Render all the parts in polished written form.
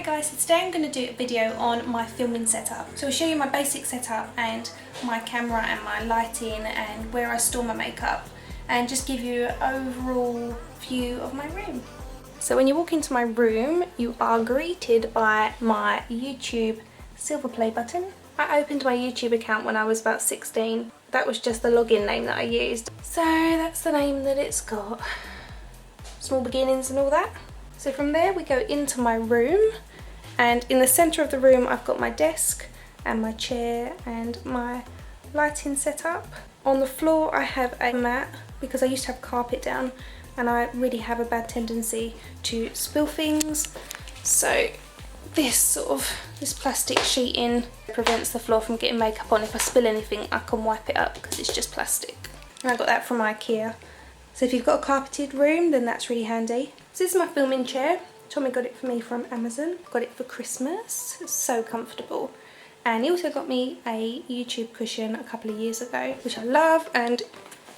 Hi guys, so today I'm going to do a video on my filming setup. So I'll show you my basic setup and my camera and my lighting and where I store my makeup and just give you an overall view of my room. So when you walk into my room, you are greeted by my YouTube silver play button. I opened my YouTube account when I was about 16. That was just the login name that I used. So that's the name that it's got. Small beginnings and all that. So from there we go into my room, and in the centre of the room I've got my desk and my chair and my lighting setup. On the floor I have a mat because I used to have carpet down and I really have a bad tendency to spill things. So this plastic sheeting prevents the floor from getting makeup on. If I spill anything I can wipe it up because it's just plastic. And I got that from IKEA. So if you've got a carpeted room then that's really handy. So this is my filming chair. Tommy got it for me from Amazon. Got it for Christmas. It's so comfortable. And he also got me a YouTube cushion a couple of years ago, which I love. And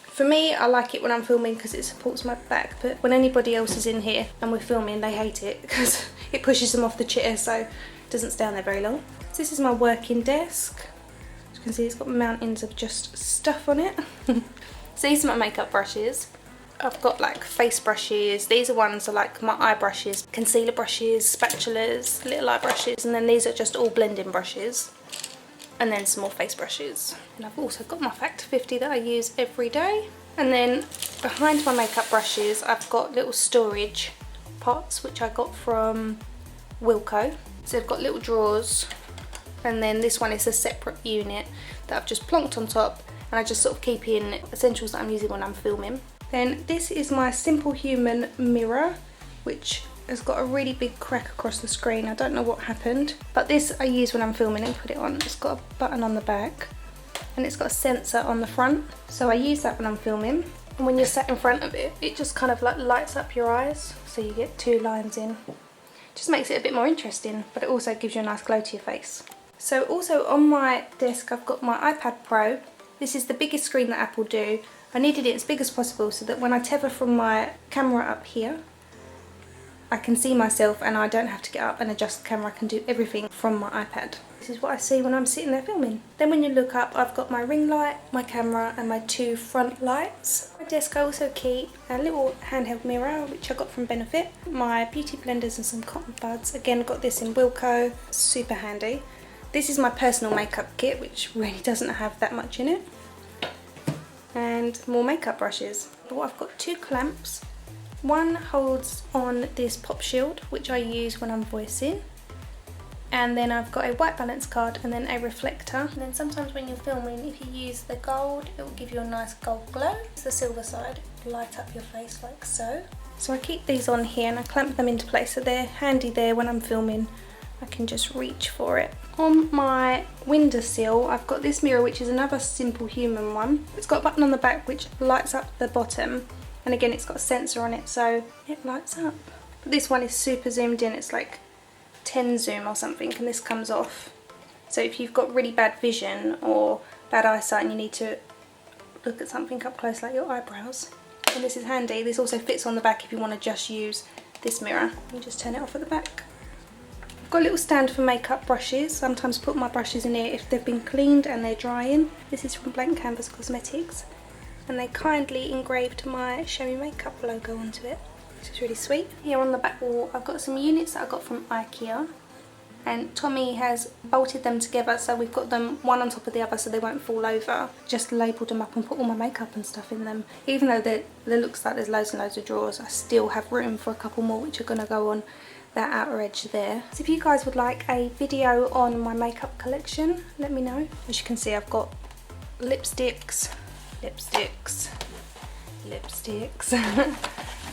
for me, I like it when I'm filming because it supports my back. But when anybody else is in here and we're filming, they hate it because it pushes them off the chair, so it doesn't stay on there very long. So this is my working desk. As you can see, it's got mountains of just stuff on it. So these are my makeup brushes. I've got like face brushes. These are ones are like my eye brushes, concealer brushes, spatulas, little eye brushes, and then these are just all blending brushes. And then some more face brushes. And I've also got my Factor 50 that I use every day. And then behind my makeup brushes I've got little storage pots which I got from Wilko. So they've got little drawers, and then this one is a separate unit that I've just plonked on top, and I just sort of keep in essentials that I'm using when I'm filming. Then this is my simplehuman mirror, which has got a really big crack across the screen. I don't know what happened, but this I use when I'm filming and put it on. It's got a button on the back and it's got a sensor on the front, so I use that when I'm filming. And when you're sat in front of it, it just kind of like lights up your eyes, so you get two lines in. Just makes it a bit more interesting, but it also gives you a nice glow to your face. So also on my desk I've got my iPad Pro. This is the biggest screen that Apple do. I needed it as big as possible so that when I tether from my camera up here, I can see myself and I don't have to get up and adjust the camera. I can do everything from my iPad. This is what I see when I'm sitting there filming. Then when you look up, I've got my ring light, my camera and my two front lights. On my desk I also keep a little handheld mirror which I got from Benefit, my beauty blenders and some cotton buds. Again, got this in Wilko, super handy. This is my personal makeup kit, which really doesn't have that much in it. And more makeup brushes. But I've got two clamps. One holds on this pop shield, which I use when I'm voicing. And then I've got a white balance card and then a reflector. And then sometimes when you're filming, if you use the gold, it will give you a nice gold glow. It's the silver side, light up your face like so. So I keep these on here and I clamp them into place so they're handy there when I'm filming. I can just reach for it. On my windowsill I've got this mirror, which is another simplehuman one. It's got a button on the back which lights up the bottom, and again it's got a sensor on it so it lights up. But this one is super zoomed in, it's like 10 zoom or something, and this comes off. So if you've got really bad vision or bad eyesight and you need to look at something up close like your eyebrows, and this is handy. This also fits on the back if you want to just use this mirror. You just turn it off at the back. Got a little stand for makeup brushes. Sometimes put my brushes in here if they've been cleaned and they're drying. This is from Blank Canvas Cosmetics, and they kindly engraved my ShowMe makeup logo onto it, which is really sweet. Here on the back wall I've got some units that I got from IKEA, and Tommy has bolted them together so we've got them one on top of the other so they won't fall over. Just labelled them up and put all my makeup and stuff in them. Even though there looks like there's loads and loads of drawers, I still have room for a couple more which are going to go on that outer edge there. So if you guys would like a video on my makeup collection, let me know. As you can see, I've got lipsticks,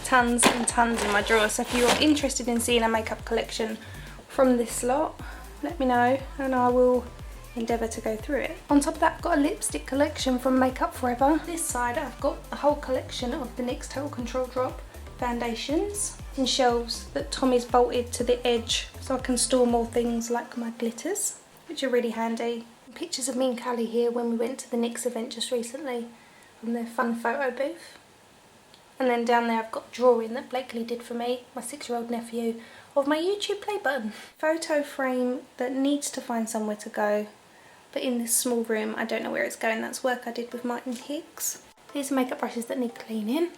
tons and tons in my drawer. So if you're interested in seeing a makeup collection from this lot, let me know and I will endeavour to go through it. On top of that I've got a lipstick collection from Makeup Forever. This side I've got a whole collection of the NYX Total Control Drop foundations in shelves that Tommy's bolted to the edge so I can store more things like my glitters, which are really handy. Pictures of me and Callie here when we went to the NYX event just recently from their fun photo booth. And then down there I've got drawing that Blakely did for me, my 6-year-old nephew, of my YouTube play button. Photo frame that needs to find somewhere to go, but in this small room I don't know where it's going. That's work I did with Martin Hicks. These are makeup brushes that need cleaning.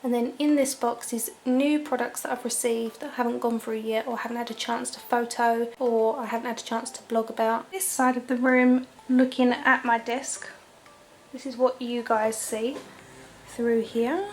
And then in this box is new products that I've received that I haven't gone through yet, or haven't had a chance to photo, or I haven't had a chance to blog about. This side of the room, looking at my desk, this is what you guys see through here.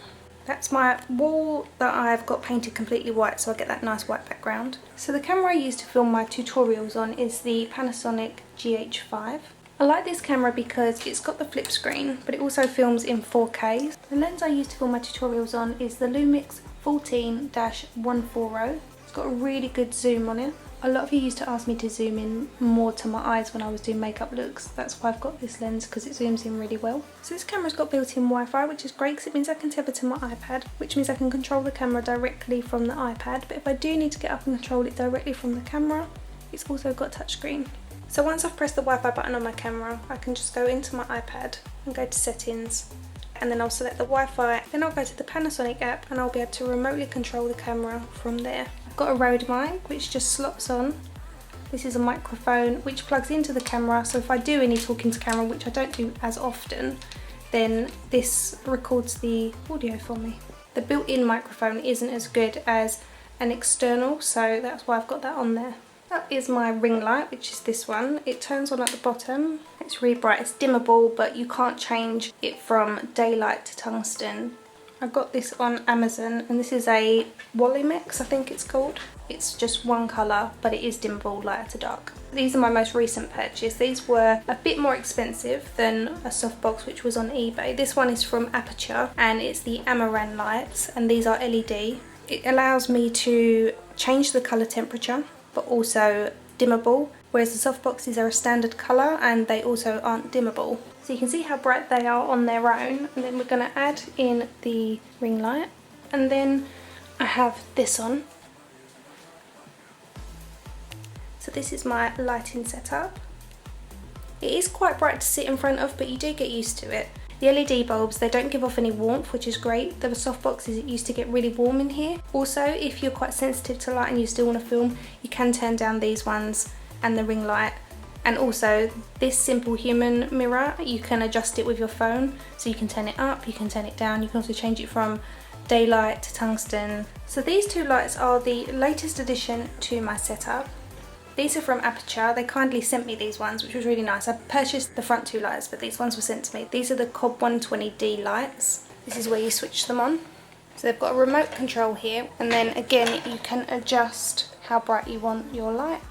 That's my wall that I've got painted completely white, so I get that nice white background. So the camera I use to film my tutorials on is the Panasonic GH5. I like this camera because it's got the flip screen, but it also films in 4K. The lens I use to film my tutorials on is the Lumix 14-140. It's got a really good zoom on it. A lot of you used to ask me to zoom in more to my eyes when I was doing makeup looks. That's why I've got this lens, because it zooms in really well. So this camera's got built-in Wi-Fi, which is great because it means I can tether to my iPad, which means I can control the camera directly from the iPad. But if I do need to get up and control it directly from the camera, it's also got touchscreen. So once I've pressed the Wi-Fi button on my camera, I can just go into my iPad and go to settings, and then I'll select the Wi-Fi, then I'll go to the Panasonic app and I'll be able to remotely control the camera from there. I've got a Rode mic which just slots on. This is a microphone which plugs into the camera, so if I do any talking to camera, which I don't do as often, then this records the audio for me. The built-in microphone isn't as good as an external, so that's why I've got that on there. That is my ring light, which is this one. It turns on at the bottom. It's really bright. It's dimmable, but you can't change it from daylight to tungsten. I got this on Amazon, and this is a Lumix, I think it's called. It's just one colour, but it is dimmable, light to dark. These are my most recent purchase. These were a bit more expensive than a softbox which was on eBay. This one is from Aperture, and it's the Amaran lights, and these are LED. It allows me to change the colour temperature, but also dimmable, whereas the softboxes are a standard colour and they also aren't dimmable. So you can see how bright they are on their own, and then we're going to add in the ring light, and then I have this on. So this is my lighting setup. It is quite bright to sit in front of, but you do get used to it. The LED bulbs, they don't give off any warmth, which is great. The softboxes, it used to get really warm in here. Also, if you're quite sensitive to light and you still want to film, you can turn down these ones and the ring light. And also, this simplehuman mirror, you can adjust it with your phone. So you can turn it up, you can turn it down, you can also change it from daylight to tungsten. So these two lights are the latest addition to my setup. These are from Aperture. They kindly sent me these ones, which was really nice. I purchased the front two lights, but these ones were sent to me. These are the Cob 120D lights. This is where you switch them on. So they've got a remote control here, and then again you can adjust how bright you want your light,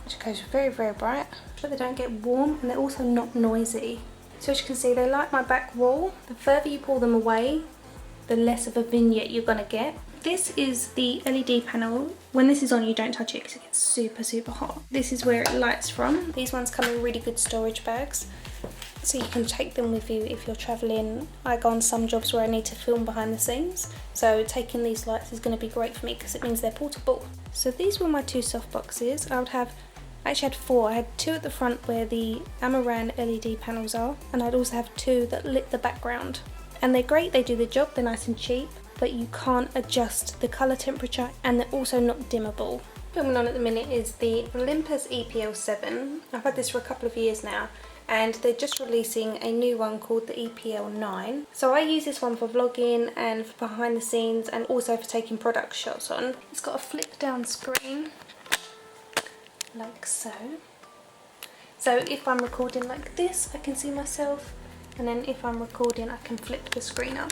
which goes very, very bright, but they don't get warm, and they're also not noisy. So as you can see, they light my back wall. The further you pull them away, the less of a vignette you're gonna get. This is the LED panel. When this is on, you don't touch it because it gets super, super hot. This is where it lights from. These ones come in really good storage bags, so you can take them with you if you're traveling. I go on some jobs where I need to film behind the scenes, so taking these lights is going to be great for me because it means they're portable. So these were my two soft boxes. I actually had four. I had two at the front where the Amaran LED panels are, and I'd also have two that lit the background. And they're great, they do the job, they're nice and cheap, but you can't adjust the colour temperature, and they're also not dimmable. Filming on at the minute is the Olympus EPL7. I've had this for a couple of years now, and they're just releasing a new one called the EPL9. So I use this one for vlogging and for behind the scenes, and also for taking product shots on. It's got a flip down screen, like so. So if I'm recording like this, I can see myself, and then if I'm recording, I can flip the screen up.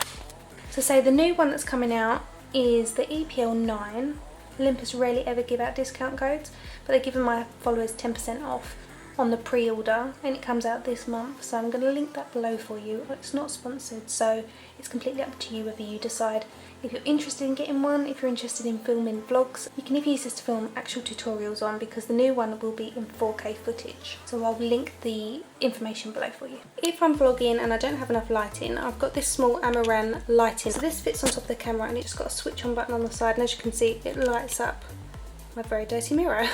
So say the new one that's coming out is the EPL9. Olympus rarely ever give out discount codes, but they're giving my followers 10% off on the pre-order, and it comes out this month, so I'm going to link that below for you. It's not sponsored, so it's completely up to you whether you decide if you're interested in getting one. If you're interested in filming vlogs, you can even use this to film actual tutorials on, because the new one will be in 4K footage, so I'll link the information below for you. If I'm vlogging and I don't have enough lighting, I've got this small Amaran lighting. So this fits on top of the camera, and it's just got a switch on button on the side, and as you can see, it lights up my very dirty mirror.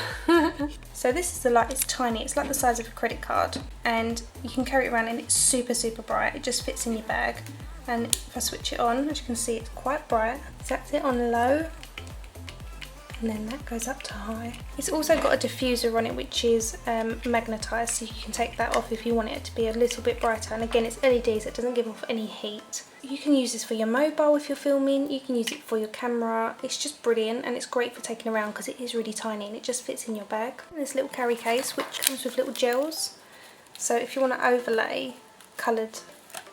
So this is the light. It's tiny, it's like the size of a credit card, and you can carry it around, and it's super, super bright. It just fits in your bag, and if I switch it on, as you can see, it's quite bright. Set it on low, and then that goes up to high. It's also got a diffuser on it which is magnetised, so you can take that off if you want it to be a little bit brighter, and again it's LED so it doesn't give off any heat. You can use this for your mobile if you're filming, you can use it for your camera. It's just brilliant, and it's great for taking around because it is really tiny and it just fits in your bag. And this little carry case which comes with little gels, so if you want to overlay coloured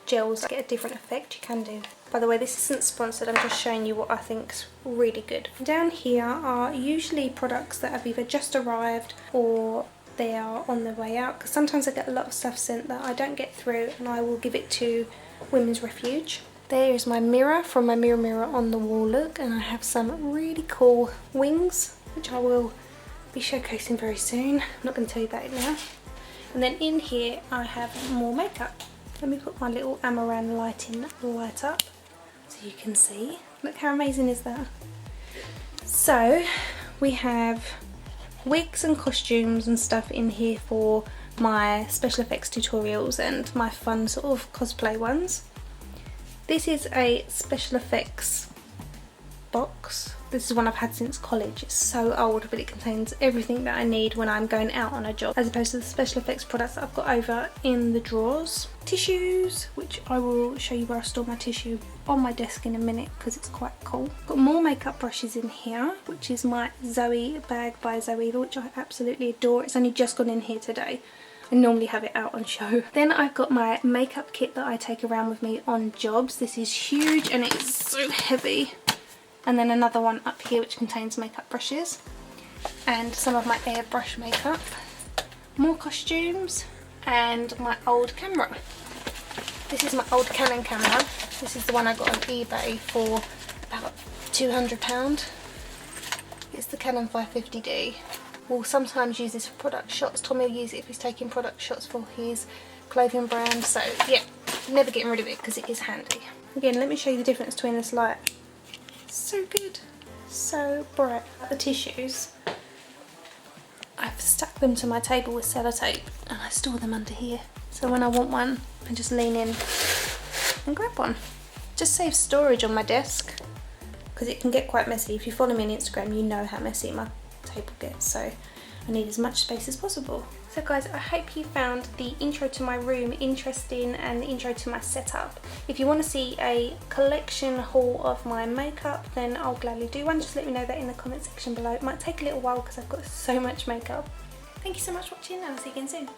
gels to get a different effect you can do. By the way, this isn't sponsored, I'm just showing you what I think's really good. Down here are usually products that have either just arrived or they are on their way out, because sometimes I get a lot of stuff sent that I don't get through and I will give it to Women's Refuge. There is my mirror from my mirror on the wall look, and I have some really cool wings which I will be showcasing very soon. I'm not going to tell you about it now. And then in here I have more makeup. Let me put my little Amaran lighting light up so you can see. Look how amazing is that? So we have wigs and costumes and stuff in here for my special effects tutorials and my fun sort of cosplay ones. This is a special effects box. This is one I've had since college. It's so old, but it contains everything that I need when I'm going out on a job, as opposed to the special effects products that I've got over in the drawers. Tissues, which I will show you where I store my tissue on my desk in a minute because it's quite cool. Got more makeup brushes in here, which is my Zoe bag by Zoe, which I absolutely adore. It's only just gone in here today. I normally have it out on show. Then I've got my makeup kit that I take around with me on jobs. This is huge and it's so heavy. And then another one up here which contains makeup brushes and some of my airbrush makeup, more costumes, and my old camera. This is my old Canon camera. This is the one I got on eBay for about £200. It's the Canon 550D. We'll sometimes use this for product shots. Tommy will use it if he's taking product shots for his clothing brand. So yeah, never getting rid of it because it is handy. Again, let me show you the difference between this light. So good, so bright. The tissues, I've stuck them to my table with sellotape and I store them under here. So when I want one, I just lean in and grab one. Just saves storage on my desk because it can get quite messy. If you follow me on Instagram, you know how messy my table gets. So I need as much space as possible. So guys, I hope you found the intro to my room interesting and the intro to my setup. If you want to see a collection haul of my makeup, then I'll gladly do one. Just let me know that in the comment section below. It might take a little while because I've got so much makeup. Thank you so much for watching and I'll see you again soon.